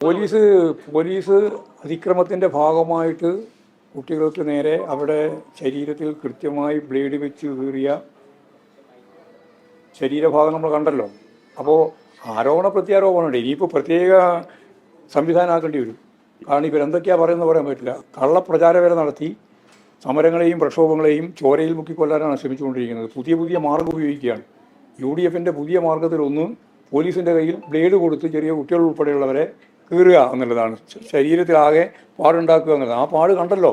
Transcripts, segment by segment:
Police അതിക്രമത്തിൻ്റെ ഭാഗമായിട്ട് കുട്ടികൾക്ക് നേരെ അവിടെ ശരീരത്തിൽ കൃത്യമായി ബ്ലേഡ് വെച്ച് കീറിയ ശരീരഭാഗം നമ്മൾ കണ്ടല്ലോ. അപ്പോൾ ആരോപണ പ്രത്യാരോപണമുണ്ട്. ഇനിയിപ്പോൾ പ്രത്യേക സംവിധാനമാക്കേണ്ടി വരും. കാരണം ഇവർ എന്തൊക്കെയാണ് പറയുന്നത് പറയാൻ പറ്റില്ല. കള്ളപ്രചാരവേല നടത്തി സമരങ്ങളെയും പ്രക്ഷോഭങ്ങളെയും ചോരയിൽ മുക്കിക്കൊല്ലാനാണ് ശ്രമിച്ചുകൊണ്ടിരിക്കുന്നത്. പുതിയ മാർഗം ഉപയോഗിക്കുകയാണ്. UDFൻ്റെ പുതിയ മാർഗത്തിലൊന്ന് പോലീസിൻ്റെ കയ്യിൽ ബ്ലേഡ് കൊടുത്ത് ചെറിയ കുട്ടികൾ ഉൾപ്പെടെയുള്ളവരെ കീറുക എന്നുള്ളതാണ്. ശരീരത്തിലാകെ പാടുണ്ടാക്കുക എന്നുള്ളത്. ആ പാട് കണ്ടല്ലോ.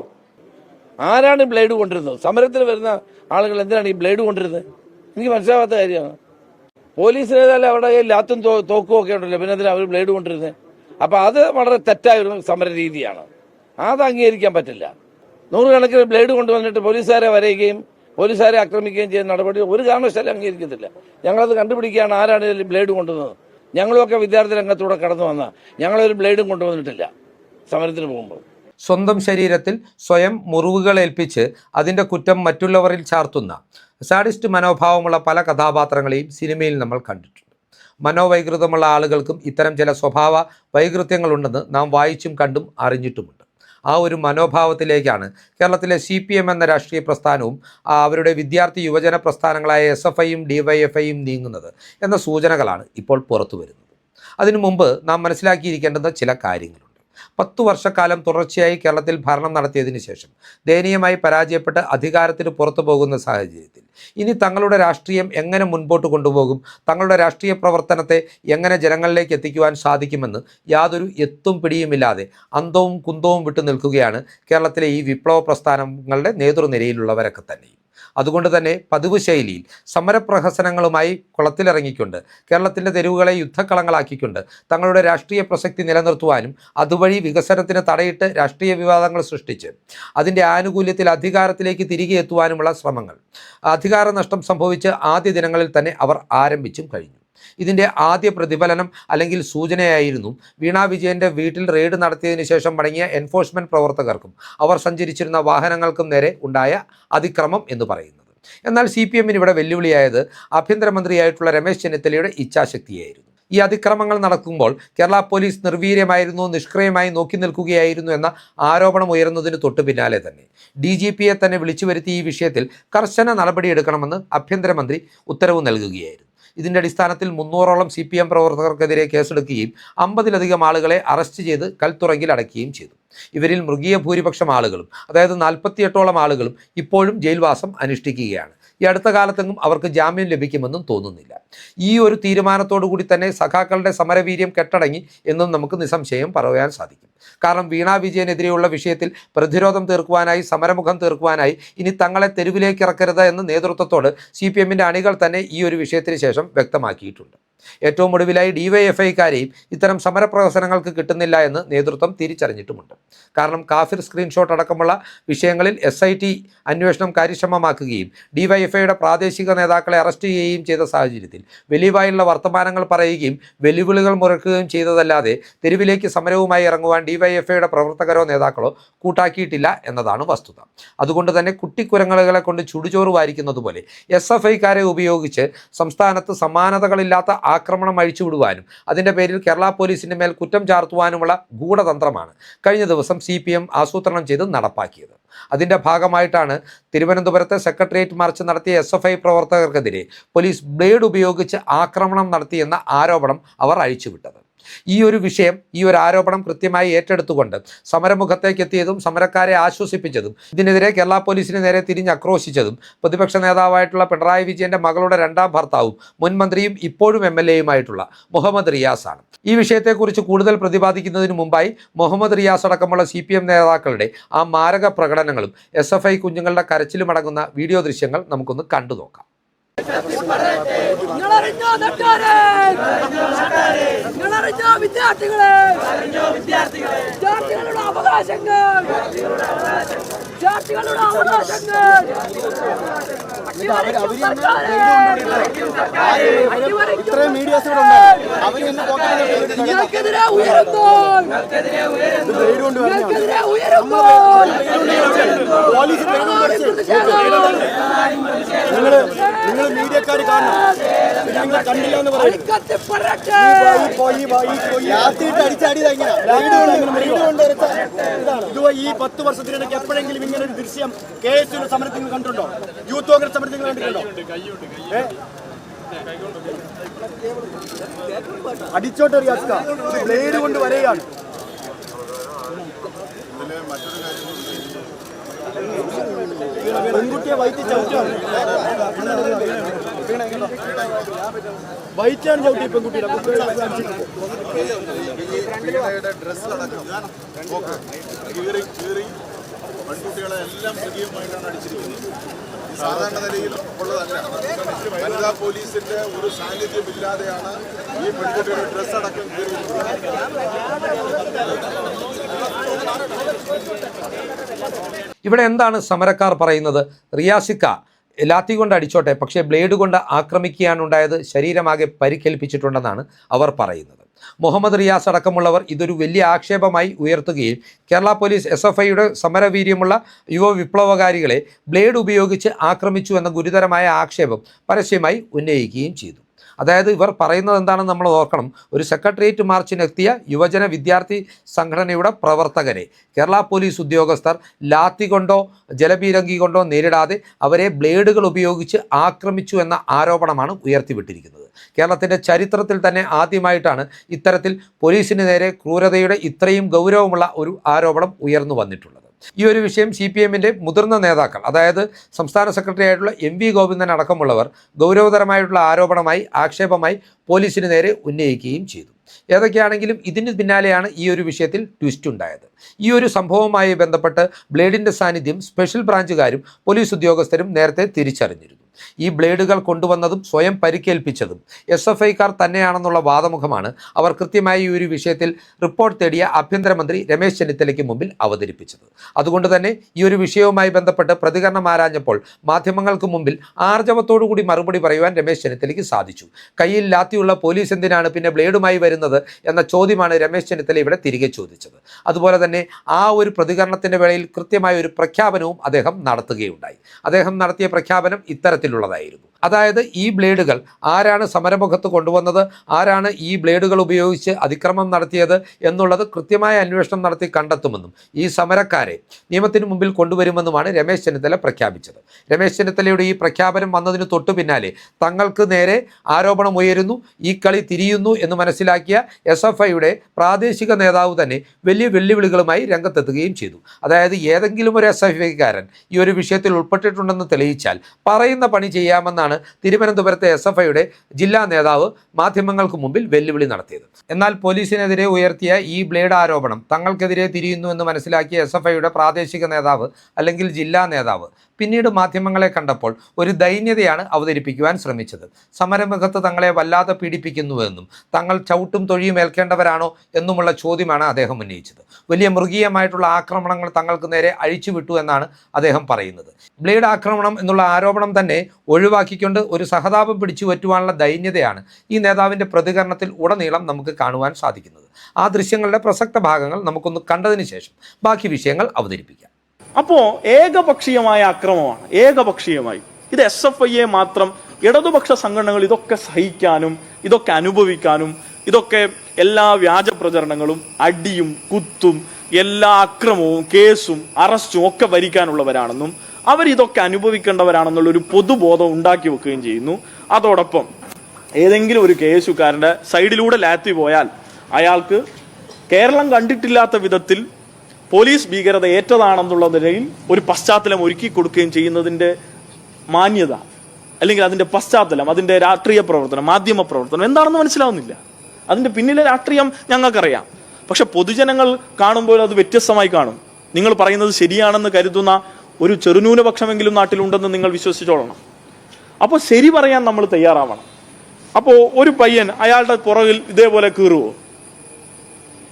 ആരാണ് ബ്ലേഡ് കൊണ്ടിരുന്നത്? സമരത്തിന് വരുന്ന ആളുകൾ എന്തിനാണ് ഈ ബ്ലേഡ് കൊണ്ടിരുന്നത്? എനിക്ക് മനസ്സിലാവാത്ത കാര്യമാണ്. പോലീസിനേതായാലും അവിടെ ലാത്തും തോക്കും ഒക്കെ ഉണ്ടല്ലോ, പിന്നെ എന്തിനാണ് അവർ ബ്ലേഡ് കൊണ്ടിരുന്നത്? അപ്പം അത് വളരെ തെറ്റായ ഒരു സമര രീതിയാണ്. അത് അംഗീകരിക്കാൻ പറ്റില്ല. നൂറുകണക്കിന് ബ്ലേഡ് കൊണ്ടുവന്നിട്ട് പോലീസുകാരെ വരയുകയും പോലീസുകാരെ ആക്രമിക്കുകയും ചെയ്യുന്ന നടപടി ഒരു കാരണവശാലും അംഗീകരിക്കത്തില്ല. ഞങ്ങളത് കണ്ടുപിടിക്കുകയാണ് ആരാണ് ഇതിൽ ബ്ലേഡ് കൊണ്ടുവന്നത്. ഞങ്ങളുമൊക്കെ വിദ്യാർത്ഥി രംഗത്തൂടെ കടന്നു വന്ന ഞങ്ങളൊരു ബ്ലേഡും കൊണ്ടുവന്നിട്ടില്ല സമരത്തിന് പോകുമ്പോൾ. സ്വന്തം ശരീരത്തിൽ സ്വയം മുറിവുകൾ ഏൽപ്പിച്ച് അതിൻ്റെ കുറ്റം മറ്റുള്ളവരിൽ ചാർത്തുന്ന സാഡിസ്റ്റ് മനോഭാവമുള്ള പല കഥാപാത്രങ്ങളെയും സിനിമയിൽ നമ്മൾ കണ്ടിട്ടുണ്ട്. മനോവൈകൃതമുള്ള ആളുകൾക്കും ഇത്തരം ചില സ്വഭാവ വൈകൃത്യങ്ങളുണ്ടെന്ന് നാം വായിച്ചും കണ്ടും അറിഞ്ഞിട്ടുമുണ്ട്. ആ ഒരു മനോഭാവത്തിലേക്കാണ് കേരളത്തിലെ CPM എന്ന രാഷ്ട്രീയ പ്രസ്ഥാനവും അവരുടെ വിദ്യാർത്ഥി യുവജന പ്രസ്ഥാനങ്ങളായ SFIയും DYFIയും നീങ്ങുന്നത് എന്ന സൂചനകളാണ് ഇപ്പോൾ പുറത്തു വരുന്നത്. അതിനു മുമ്പ് നാം മനസ്സിലാക്കിയിരിക്കേണ്ടുന്ന ചില കാര്യങ്ങളുണ്ട്. 10 വർഷക്കാലം തുടർച്ചയായി കേരളത്തിൽ ഭരണം നടത്തിയതിനു ശേഷം ദയനീയമായി പരാജയപ്പെട്ട് അധികാരത്തിന് പുറത്തു പോകുന്ന സാഹചര്യത്തിൽ ഇനി തങ്ങളുടെ രാഷ്ട്രീയം എങ്ങനെ മുൻപോട്ട് കൊണ്ടുപോകും, തങ്ങളുടെ രാഷ്ട്രീയ പ്രവർത്തനത്തെ എങ്ങനെ ജനങ്ങളിലേക്ക് എത്തിക്കുവാൻ സാധിക്കുമെന്ന് യാതൊരു എത്തും പിടിയുമില്ലാതെ അന്തവും കുന്തവും വിട്ടു നിൽക്കുകയാണ് കേരളത്തിലെ ഈ വിപ്ലവ പ്രസ്ഥാനങ്ങളുടെ നേതൃനിരയിലുള്ളവരൊക്കെ തന്നെയും. അതുകൊണ്ട് തന്നെ പതിവ് ശൈലിയിൽ സമരപ്രഹസനങ്ങളുമായി കുളത്തിലിറങ്ങിക്കൊണ്ട് കേരളത്തിൻ്റെ തെരുവുകളെ യുദ്ധക്കളങ്ങളാക്കിക്കൊണ്ട് തങ്ങളുടെ രാഷ്ട്രീയ പ്രസക്തി നിലനിർത്തുവാനും അതുവഴി വികസനത്തിന് തടയിട്ട് രാഷ്ട്രീയ വിവാദങ്ങൾ സൃഷ്ടിച്ച് അതിൻ്റെ ആനുകൂല്യത്തിൽ അധികാരത്തിലേക്ക് തിരികെ എത്തുവാനുമുള്ള ശ്രമങ്ങൾ അധികാര നഷ്ടം സംഭവിച്ച് ആദ്യ ദിനങ്ങളിൽ തന്നെ അവർ ആരംഭിച്ചും കഴിഞ്ഞു. ഇതിൻ്റെ ആദ്യ പ്രതിഫലനം അല്ലെങ്കിൽ സൂചനയായിരുന്നു വീണ വിജയൻ്റെ വീട്ടിൽ റെയ്ഡ് നടത്തിയതിനു ശേഷം മടങ്ങിയ എൻഫോഴ്സ്മെൻറ്റ് പ്രവർത്തകർക്കും അവർ സഞ്ചരിച്ചിരുന്ന വാഹനങ്ങൾക്കും നേരെ ഉണ്ടായ അതിക്രമം എന്ന് പറയുന്നത്. എന്നാൽ CPMന് ഇവിടെ വെല്ലുവിളിയായത് ആഭ്യന്തരമന്ത്രിയായിട്ടുള്ള രമേശ് ചെന്നിത്തലയുടെ ഇച്ഛാശക്തിയായിരുന്നു. ഈ അതിക്രമങ്ങൾ നടക്കുമ്പോൾ കേരള പോലീസ് നിർവീര്യമായിരുന്നു, നിഷ്ക്രിയമായി നോക്കി നിൽക്കുകയായിരുന്നു എന്ന ആരോപണം ഉയർന്നതിന് തൊട്ടു പിന്നാലെ തന്നെ DGPയെ തന്നെ വിളിച്ചു വരുത്തി ഈ വിഷയത്തിൽ കർശന നടപടിയെടുക്കണമെന്ന് ആഭ്യന്തരമന്ത്രി ഉത്തരവ് നൽകുകയായിരുന്നു. ഇതിൻ്റെ അടിസ്ഥാനത്തിൽ 300ഓളം CPM പ്രവർത്തകർക്കെതിരെ കേസെടുക്കുകയും 50ലധികം ആളുകളെ അറസ്റ്റ് ചെയ്ത് കൽത്തുറങ്കിൽ അടയ്ക്കുകയും ചെയ്തു. ഇവരിൽ മൃഗീയ ഭൂരിപക്ഷം ആളുകളും, അതായത് 48ഓളം ആളുകളും ഇപ്പോഴും ജയിൽവാസം അനുഷ്ഠിക്കുകയാണ്. ഈ അടുത്ത കാലത്തെങ്ങും അവർക്ക് ജാമ്യം ലഭിക്കുമെന്നും തോന്നുന്നില്ല. ഈ ഒരു തീരുമാനത്തോടു കൂടി തന്നെ സഖാക്കളുടെ സമരവീര്യം കെട്ടടങ്ങി എന്നും നമുക്ക് നിസ്സംശയം പറയാൻ സാധിക്കും. കാരണം വീണ വിജയനെതിരെയുള്ള വിഷയത്തിൽ പ്രതിരോധം തീർക്കുവാനായി, സമരമുഖം തീർക്കുവാനായി ഇനി തങ്ങളെ തെരുവിലേക്ക് ഇറക്കരുത് എന്ന് നേതൃത്വത്തോട് CPMൻ്റെ അണികൾ തന്നെ ഈ ഒരു വിഷയത്തിന് ശേഷം വ്യക്തമാക്കിയിട്ടുണ്ട്. ഏറ്റവും ഒടുവിലായി DYFIക്കാരെയും ഇത്തരം സമരപ്രവർത്തനങ്ങൾക്ക് കിട്ടുന്നില്ല എന്ന് നേതൃത്വം തിരിച്ചറിഞ്ഞിട്ടുമുണ്ട്. കാരണം കാഫിർ സ്ക്രീൻഷോട്ട് അടക്കമുള്ള വിഷയങ്ങളിൽ SIT അന്വേഷണം കാര്യക്ഷമമാക്കുകയും DYFIയുടെ പ്രാദേശിക നേതാക്കളെ അറസ്റ്റ് ചെയ്യുകയും ചെയ്ത സാഹചര്യത്തിൽ വെളിവായുള്ള വർത്തമാനങ്ങൾ പറയുകയും വെല്ലുവിളികൾ മുറക്കുകയും ചെയ്തതല്ലാതെ തെരുവിലേക്ക് സമരവുമായി ഇറങ്ങുവാൻ DYFIയുടെ പ്രവർത്തകരോ നേതാക്കളോ കൂട്ടാക്കിയിട്ടില്ല എന്നതാണ് വസ്തുത. അതുകൊണ്ട് തന്നെ കുട്ടിക്കുരങ്ങുകളെ കൊണ്ട് ചുടുചോറ് വാരിക്കുന്നത് പോലെ SFIക്കാരെ ഉപയോഗിച്ച് സംസ്ഥാനത്ത് സമാനതകളില്ലാത്ത ആക്രമണം അഴിച്ചുവിടുവാനും അതിൻ്റെ പേരിൽ കേരള പോലീസിൻ്റെ മേൽ കുറ്റം ചാർത്തുവാനുമുള്ള ഗൂഢതന്ത്രമാണ് കഴിഞ്ഞ ദിവസം CPM ആസൂത്രണം ചെയ്ത് നടപ്പാക്കിയത്. അതിൻ്റെ ഭാഗമായിട്ടാണ് തിരുവനന്തപുരത്തെ സെക്രട്ടേറിയറ്റ് മാർച്ച് നടത്തിയ SFI പ്രവർത്തകർക്കെതിരെ പോലീസ് ബ്ലേഡ് ഉപയോഗിച്ച് ആക്രമണം നടത്തിയെന്ന ആരോപണം അവർ അഴിച്ചുവിട്ടത്. ഈ ഒരു വിഷയം, ഈ ഒരു ആരോപണം കൃത്യമായി ഏറ്റെടുത്തുകൊണ്ട് സമരമുഖത്തേക്ക് എത്തിയതും സമരക്കാരെ ആശ്വസിപ്പിച്ചതും ഇതിനെതിരെ കേരള പോലീസിന് നേരെ തിരിഞ്ഞാക്രോശിച്ചതും പ്രതിപക്ഷ നേതാവായിട്ടുള്ള പിണറായി വിജയൻ്റെ മകളുടെ 2ാം ഭർത്താവും മുൻ മന്ത്രിയും ഇപ്പോഴും MLAയുമായിട്ടുള്ള മുഹമ്മദ് റിയാസാണ്. ഈ വിഷയത്തെക്കുറിച്ച് കൂടുതൽ പ്രതിപാദിക്കുന്നതിന് മുമ്പായി മുഹമ്മദ് റിയാസ് അടക്കമുള്ള CPM നേതാക്കളുടെ ആ മാരക പ്രകടനങ്ങളും SFI കുഞ്ഞുങ്ങളുടെ കരച്ചിലുമടങ്ങുന്ന വീഡിയോ ദൃശ്യങ്ങൾ നമുക്കൊന്ന് കണ്ടു നോക്കാം. വിദ്യാർത്ഥികളുടെ അവകാശങ്ങൾ ഇത്രയും മീഡിയാസ് ഇവിടെ ഉണ്ടായിരുന്നു. അവര് എന്നെ നിങ്ങൾ മീഡിയക്കാർ കാണണം. നിങ്ങൾ കണ്ടില്ല എന്ന് പറയുന്നത് അടിച്ചടിയത് എങ്ങനെയാണ്? ഇതുവരെ ഈ 10 വർഷത്തിനിടയ്ക്ക് എപ്പോഴെങ്കിലും ഇങ്ങനെ ഒരു ദൃശ്യം KSU സമരത്തിൽ നിങ്ങൾ കണ്ടിട്ടുണ്ടോ? യൂത്ത് കോൺഗ്രസ് സമരത്തിൽ നിങ്ങൾ കണ്ടിട്ടുണ്ടോ? അടിച്ചോട്ടെ റിയാസ്ക, ഇത് ബ്ലേഡ് കൊണ്ട് വരെയാണ്. പെൺകുട്ടിയെ വൈറ്റ് ചവിട്ടാണ്, വൈറ്റാണ് ചവിട്ടി പെൺകുട്ടിയുടെ പെൺകുട്ടികളെ എല്ലാം സജീവമായിട്ടാണ് അടിച്ചിരിക്കുന്നത്. സാധാരണ നിലയിൽ ഉള്ളതല്ല. വനിതാ പോലീസിന്റെ ഒരു സാന്നിധ്യമില്ലാതെയാണ് ഈ പെൺകുട്ടിയുടെ ഡ്രസ് അടക്കം ഇവിടെ എന്താണ് സമരക്കാർ പറയുന്നത്? റിയാസിക്ക ലാത്തി കൊണ്ട് അടിച്ചോട്ടെ, പക്ഷേ ബ്ലേഡ് കൊണ്ട് ആക്രമിക്കുകയാണുണ്ടായത്, ശരീരമാകെ പരിക്കേൽപ്പിച്ചിട്ടുണ്ടെന്നാണ് അവർ പറയുന്നത്. മുഹമ്മദ് റിയാസ് അടക്കമുള്ളവർ ഇതൊരു വലിയ ആക്ഷേപമായി ഉയർത്തുകയും കേരള പോലീസ് SFIയുടെ സമരവീര്യമുള്ള യുവ വിപ്ലവകാരികളെ ബ്ലേഡ് ഉപയോഗിച്ച് ആക്രമിച്ചു എന്ന ഗുരുതരമായ ആക്ഷേപം പരസ്യമായി ഉന്നയിക്കുകയും ചെയ്തു. അതായത് ഇവർ പറയുന്നത് എന്താണെന്ന് നമ്മൾ ഓർക്കണം. ഒരു സെക്രട്ടേറിയറ്റ് മാർച്ചിനെത്തിയ യുവജന വിദ്യാർത്ഥി സംഘടനയുടെ പ്രവർത്തകരെ കേരള പോലീസ് ഉദ്യോഗസ്ഥർ ലാത്തി കൊണ്ടോ ജലപീരങ്കി കൊണ്ടോ നേരിടാതെ അവരെ ബ്ലേഡുകൾ ഉപയോഗിച്ച് ആക്രമിച്ചു എന്ന ആരോപണമാണ് ഉയർത്തിവിട്ടിരിക്കുന്നത്. കേരളത്തിൻ്റെ ചരിത്രത്തിൽ തന്നെ ആദ്യമായിട്ടാണ് ഇത്തരത്തിൽ പോലീസിന് നേരെ ക്രൂരതയുടെ ഇത്രയും ഗൗരവമുള്ള ഒരു ആരോപണം ഉയർന്നു വന്നിട്ടുള്ളത്. ഈ ഒരു വിഷയം CPMൻ്റെ മുതിർന്ന നേതാക്കൾ, അതായത് സംസ്ഥാന സെക്രട്ടറി ആയിട്ടുള്ള MV ഗോവിന്ദൻ അടക്കമുള്ളവർ ഗൗരവതരമായിട്ടുള്ള ആരോപണമായി ആക്ഷേപമായി പോലീസിന് നേരെ ഉന്നയിക്കുകയും ചെയ്തു. ഏതൊക്കെയാണെങ്കിലും ഇതിന് പിന്നാലെയാണ് ഈ ഒരു വിഷയത്തിൽ ട്വിസ്റ്റ് ഉണ്ടായത്. ഈ ഒരു സംഭവവുമായി ബന്ധപ്പെട്ട് ബ്ലേഡിൻ്റെ സാന്നിധ്യം സ്പെഷ്യൽ ബ്രാഞ്ചുകാരും പോലീസ് ഉദ്യോഗസ്ഥരും നേരത്തെ തിരിച്ചറിഞ്ഞിരുന്നു. ഈ ബ്ലേഡുകൾ കൊണ്ടുവന്നതും സ്വയം പരിക്കേൽപ്പിച്ചതും SFIക്കാർ തന്നെയാണെന്നുള്ള വാദമുഖമാണ് അവർ കൃത്യമായി ഈ ഒരു വിഷയത്തിൽ റിപ്പോർട്ട് തേടിയ ആഭ്യന്തരമന്ത്രി രമേശ് ചെന്നിത്തലയ്ക്ക് മുമ്പിൽ അവതരിപ്പിച്ചത്. അതുകൊണ്ട് തന്നെ ഈ ഒരു വിഷയവുമായി ബന്ധപ്പെട്ട് പ്രതികരണം ആരാഞ്ഞപ്പോൾ മാധ്യമങ്ങൾക്ക് മുമ്പിൽ ആർജവത്തോടുകൂടി മറുപടി പറയുവാൻ രമേശ് ചെന്നിത്തലയ്ക്ക് സാധിച്ചു. കയ്യിൽ ലാത്തിയുള്ള പോലീസ് എന്തിനാണ് പിന്നെ ബ്ലേഡുമായി വരുന്നത് എന്ന ചോദ്യമാണ് രമേശ് ചെന്നിത്തല ഇവിടെ തിരികെ ചോദിച്ചത്. അതുപോലെ തന്നെ ആ ഒരു പ്രതികരണത്തിൻ്റെ വേളയിൽ കൃത്യമായ ഒരു പ്രഖ്യാപനവും അദ്ദേഹം നടത്തുകയുണ്ടായി. അദ്ദേഹം നടത്തിയ പ്രഖ്യാപനം ഇത്തരത്തിലുള്ളതായിരുന്നു. അതായത് ഈ ബ്ലേഡുകൾ ആരാണ് സമരമുഖത്ത് കൊണ്ടുവന്നത്, ആരാണ് ഈ ബ്ലേഡുകൾ ഉപയോഗിച്ച് അതിക്രമം നടത്തിയത് എന്നുള്ളത് കൃത്യമായ അന്വേഷണം നടത്തി കണ്ടെത്തുമെന്നും ഈ സമരക്കാരെ നിയമത്തിന് മുമ്പിൽ കൊണ്ടുവരുമെന്നുമാണ് രമേശ് ചെന്നിത്തല പ്രഖ്യാപിച്ചത്. രമേശ് ചെന്നിത്തലയുടെ ഈ പ്രഖ്യാപനം വന്നതിന് തൊട്ടു പിന്നാലെ തങ്ങൾക്ക് നേരെ ആരോപണം ഉയരുന്നു, ഈ കളി തിരിയുന്നു എന്ന് മനസ്സിലാക്കിയ SFIയുടെ പ്രാദേശിക നേതാവ് തന്നെ വലിയ വെല്ലുവിളികളുമായി രംഗത്തെത്തുകയും ചെയ്തു. അതായത് ഏതെങ്കിലും ഒരു SFIക്കാരൻ ഈ ഒരു വിഷയത്തിൽ ഉൾപ്പെട്ടിട്ടുണ്ടെന്ന് തെളിയിച്ചാൽ പറയുന്ന പണി ചെയ്യാമെന്നാണ് തിരുവനന്തപുരത്തെ SFIയുടെ ജില്ലാ നേതാവ് മാധ്യമങ്ങൾക്ക് മുമ്പിൽ വെല്ലുവിളി നടത്തിയത്. എന്നാൽ പോലീസിനെതിരെ ഉയർത്തിയ ഈ ബ്ലേഡ് ആരോപണം തങ്ങൾക്കെതിരെ തിരിയുന്നു എന്ന് മനസ്സിലാക്കിയ SFIയുടെ പ്രാദേശിക നേതാവ് അല്ലെങ്കിൽ ജില്ലാ നേതാവ് പിന്നീട് മാധ്യമങ്ങളെ കണ്ടപ്പോൾ ഒരു ദൈന്യതയാണ് അവതരിപ്പിക്കുവാൻ ശ്രമിച്ചത്. സമരമുഖത്ത് തങ്ങളെ വല്ലാതെ പീഡിപ്പിക്കുന്നുവെന്നും തങ്ങൾ ചവിട്ടും തൊഴിയും ഏൽക്കേണ്ടവരാണോ എന്നുമുള്ള ചോദ്യമാണ് അദ്ദേഹം ഉന്നയിച്ചത്. വലിയ മൃഗീയമായിട്ടുള്ള ആക്രമണങ്ങൾ തങ്ങൾക്ക് നേരെ അഴിച്ചുവിട്ടു എന്നാണ് അദ്ദേഹം പറയുന്നത്. ബ്ലേഡ് ആക്രമണം എന്നുള്ള ആരോപണം തന്നെ ഒഴിവാക്കിക്കൊണ്ട് ഒരു സഹതാപം പിടിച്ചു പറ്റുവാനുള്ള ദൈന്യതയാണ് ഈ നേതാവിൻ്റെ പ്രതികരണത്തിൽ ഉടനീളം നമുക്ക് കാണുവാൻ സാധിക്കുന്നത്. ആ ദൃശ്യങ്ങളുടെ പ്രസക്ത ഭാഗങ്ങൾ നമുക്കൊന്ന് കണ്ടതിന് ശേഷം ബാക്കി വിഷയങ്ങൾ അവതരിപ്പിക്കാം. അപ്പോൾ ഏകപക്ഷീയമായ അക്രമമാണ്, ഏകപക്ഷീയമായി. ഇത് SFIയെ മാത്രം, ഇടതുപക്ഷ സംഘടനകൾ ഇതൊക്കെ സഹിക്കാനും ഇതൊക്കെ അനുഭവിക്കാനും ഇതൊക്കെ എല്ലാ വ്യാജ പ്രചരണങ്ങളും അടിയും കുത്തും എല്ലാ അക്രമവും കേസും അറസ്റ്റും ഒക്കെ ഭരിക്കാനുള്ളവരാണെന്നും അവരിതൊക്കെ അനുഭവിക്കേണ്ടവരാണെന്നുള്ളൊരു പൊതുബോധം ഉണ്ടാക്കി വെക്കുകയും ചെയ്യുന്നു. അതോടൊപ്പം ഏതെങ്കിലും ഒരു KSUക്കാരൻ്റെ സൈഡിലൂടെ ലാത്തി പോയാൽ അയാൾക്ക് കേരളം കണ്ടിട്ടില്ലാത്ത വിധത്തിൽ പോലീസ് ഭീകരത ഏറ്റതാണെന്നുള്ള നിലയിൽ ഒരു പശ്ചാത്തലം ഒരുക്കി കൊടുക്കുകയും ചെയ്യുന്നതിൻ്റെ മാന്യത അല്ലെങ്കിൽ അതിൻ്റെ പശ്ചാത്തലം, അതിൻ്റെ രാഷ്ട്രീയ പ്രവർത്തനം, മാധ്യമ പ്രവർത്തനം എന്താണെന്ന് മനസ്സിലാവുന്നില്ല. അതിൻ്റെ പിന്നിലെ രാഷ്ട്രീയം ഞങ്ങൾക്കറിയാം. പക്ഷെ പൊതുജനങ്ങൾ കാണുമ്പോൾ അത് വ്യത്യസ്തമായി കാണും. നിങ്ങൾ പറയുന്നത് ശരിയാണെന്ന് കരുതുന്ന ഒരു ചെറുന്യൂനപക്ഷമെങ്കിലും നാട്ടിലുണ്ടെന്ന് നിങ്ങൾ വിശ്വസിച്ചോളണം. അപ്പോൾ ശരി പറയാൻ നമ്മൾ തയ്യാറാവണം. അപ്പോൾ ഒരു പയ്യൻ അയാളുടെ പുറകിൽ ഇതേപോലെ കീറുവോ?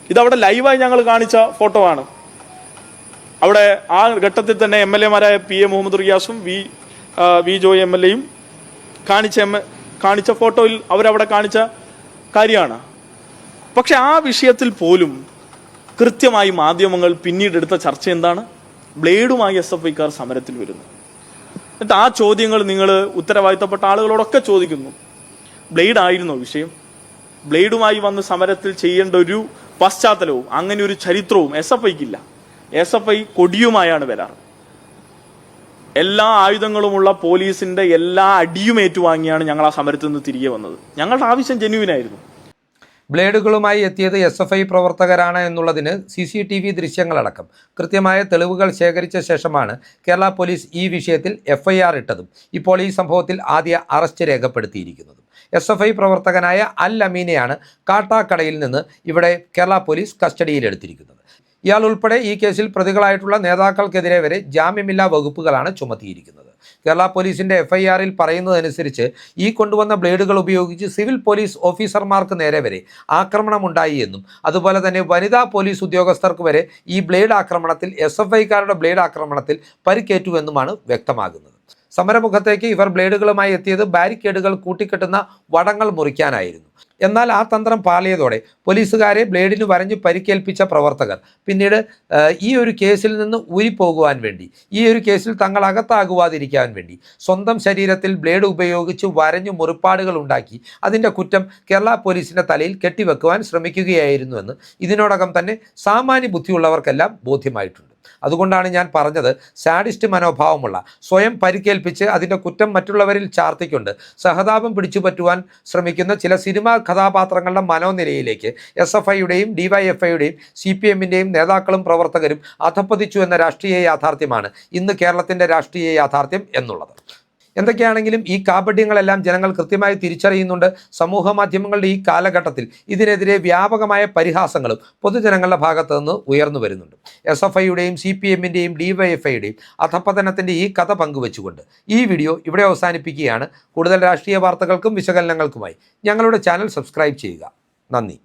ഇതവിടെ ലൈവായി ഞങ്ങൾ കാണിച്ച ഫോട്ടോ ആണ്. അവിടെ ആ ഘട്ടത്തിൽ തന്നെ MLA മാരായ PA മുഹമ്മദ് റിയാസും V വി ജോയ് MLA കാണിച്ച ഫോട്ടോയിൽ അവരവിടെ കാണിച്ച കാര്യമാണ്. പക്ഷെ ആ വിഷയത്തിൽ പോലും കൃത്യമായി മാധ്യമങ്ങൾ പിന്നീട് എടുത്ത ചർച്ച എന്താണ്? ബ്ലേഡുമായി SFIക്കാർ സമരത്തിൽ വരുന്നു. എന്നിട്ട് ആ ചോദ്യങ്ങൾ നിങ്ങൾ ഉത്തരവാദിത്തപ്പെട്ട ആളുകളോടൊക്കെ ചോദിക്കുന്നു. ബ്ലേഡ് ആയിരുന്നോ വിഷയം? ബ്ലേഡുമായി വന്ന് സമരത്തിൽ ചെയ്യേണ്ട ഒരു പശ്ചാത്തലവും അങ്ങനെ ഒരു ചരിത്രവും SFIക്കില്ല. SFI കൊടിയുമായാണ് വരാറ്. എല്ലാ ആയുധങ്ങളുമുള്ള പോലീസിന്റെ എല്ലാ അടിയും ഏറ്റുവാങ്ങിയാണ് ഞങ്ങൾ ആ സമരത്തിൽ നിന്ന് തിരികെ വന്നത്. ഞങ്ങളുടെ ആവശ്യം ജെന്യുവിനായിരുന്നു. ബ്ലേഡുകളുമായി എത്തിയത് SFI പ്രവർത്തകരാണ് എന്നുള്ളതിന് CCTV ദൃശ്യങ്ങളടക്കം കൃത്യമായ തെളിവുകൾ ശേഖരിച്ച ശേഷമാണ് കേരള പോലീസ് ഈ വിഷയത്തിൽ FIR ഇട്ടതും ഇപ്പോൾ ഈ സംഭവത്തിൽ ആദ്യ അറസ്റ്റ് രേഖപ്പെടുത്തിയിരിക്കുന്നതും. SFI പ്രവർത്തകനായ അൽ അമീനെയാണ് കാട്ടാക്കടയിൽ നിന്ന് ഇവിടെ കേരള പോലീസ് കസ്റ്റഡിയിലെടുത്തിരിക്കുന്നത്. ഇയാൾ ഉൾപ്പെടെ ഈ കേസിൽ പ്രതികളായിട്ടുള്ള നേതാക്കൾക്കെതിരെ വരെ ജാമ്യമില്ലാ വകുപ്പുകളാണ് ചുമത്തിയിരിക്കുന്നത്. കേരള പോലീസിന്റെ FIRൽ പറയുന്നതനുസരിച്ച് ഈ കൊണ്ടുവന്ന ബ്ലേഡുകൾ ഉപയോഗിച്ച് സിവിൽ പോലീസ് ഓഫീസർമാർക്ക് നേരെ വരെ ആക്രമണമുണ്ടായി എന്നും അതുപോലെ തന്നെ വനിതാ പോലീസ് ഉദ്യോഗസ്ഥർക്ക് വരെ ഈ ബ്ലേഡ് ആക്രമണത്തിൽ SFIക്കാരുടെ ബ്ലേഡ് ആക്രമണത്തിൽ പരിക്കേറ്റുവെന്നുമാണ് വ്യക്തമാകുന്നത്. സമരമുഖത്തേക്ക് ഇവർ ബ്ലേഡുകളുമായി എത്തിയത് ബാരിക്കേഡുകൾ കൂട്ടിക്കെട്ടുന്ന വടങ്ങൾ മുറിക്കാനായിരുന്നു. എന്നാൽ ആ തന്ത്രം പാളിയതോടെ പോലീസുകാരെ ബ്ലേഡിന് വരഞ്ഞ് പരിക്കേൽപ്പിച്ച പ്രവർത്തകർ പിന്നീട് ഈ ഒരു കേസിൽ നിന്ന് ഊരിപ്പോകുവാൻ വേണ്ടി, ഈ ഒരു കേസിൽ തങ്ങൾ അകത്താകുവാതിരിക്കാൻ വേണ്ടി സ്വന്തം ശരീരത്തിൽ ബ്ലേഡ് ഉപയോഗിച്ച് വരഞ്ഞു മുറിപ്പാടുകൾ ഉണ്ടാക്കി അതിൻ്റെ കുറ്റം കേരള പോലീസിൻ്റെ തലയിൽ കെട്ടിവെക്കുവാൻ ശ്രമിക്കുകയായിരുന്നുവെന്ന് ഇതിനോടകം തന്നെ സാമാന്യ ബുദ്ധിയുള്ളവർക്കെല്ലാം ബോധ്യമായിട്ടുണ്ട്. അതുകൊണ്ടാണ് ഞാൻ പറഞ്ഞത്, സാഡിസ്റ്റ് മനോഭാവമുള്ള, സ്വയം പരിക്കേൽപ്പിച്ച് അതിൻ്റെ കുറ്റം മറ്റുള്ളവരിൽ ചാർത്തിക്കൊണ്ട് സഹതാപം പിടിച്ചു പറ്റുവാൻ ശ്രമിക്കുന്ന ചില സിനിമാ കഥാപാത്രങ്ങളുടെ മനോനിലയിലേക്ക് SFIയുടെയും DYFIയുടെയും CPMൻ്റെയും നേതാക്കളും പ്രവർത്തകരും അധപ്പതിച്ചു എന്ന രാഷ്ട്രീയ യാഥാർത്ഥ്യമാണ് ഇന്ന് കേരളത്തിൻ്റെ രാഷ്ട്രീയ യാഥാർത്ഥ്യം എന്നുള്ളത്. എന്തൊക്കെയാണെങ്കിലും ഈ കാപട്യങ്ങളെല്ലാം ജനങ്ങൾ കൃത്യമായി തിരിച്ചറിയുന്നുണ്ട്. സമൂഹ മാധ്യമങ്ങളുടെ ഈ കാലഘട്ടത്തിൽ ഇതിനെതിരെ വ്യാപകമായ പരിഹാസങ്ങളും പൊതുജനങ്ങളുടെ ഭാഗത്തു നിന്ന് ഉയർന്നു വരുന്നുണ്ട്. SFIയുടെയും CPMൻ്റെയും DYFIയുടെയും അധപ്പതനത്തിൻ്റെ ഈ കഥ പങ്കുവെച്ചുകൊണ്ട് ഈ വീഡിയോ ഇവിടെ അവസാനിപ്പിക്കുകയാണ്. കൂടുതൽ രാഷ്ട്രീയ വാർത്തകൾക്കും വിശകലനങ്ങൾക്കുമായി ഞങ്ങളുടെ ചാനൽ സബ്സ്ക്രൈബ് ചെയ്യുക. നന്ദി.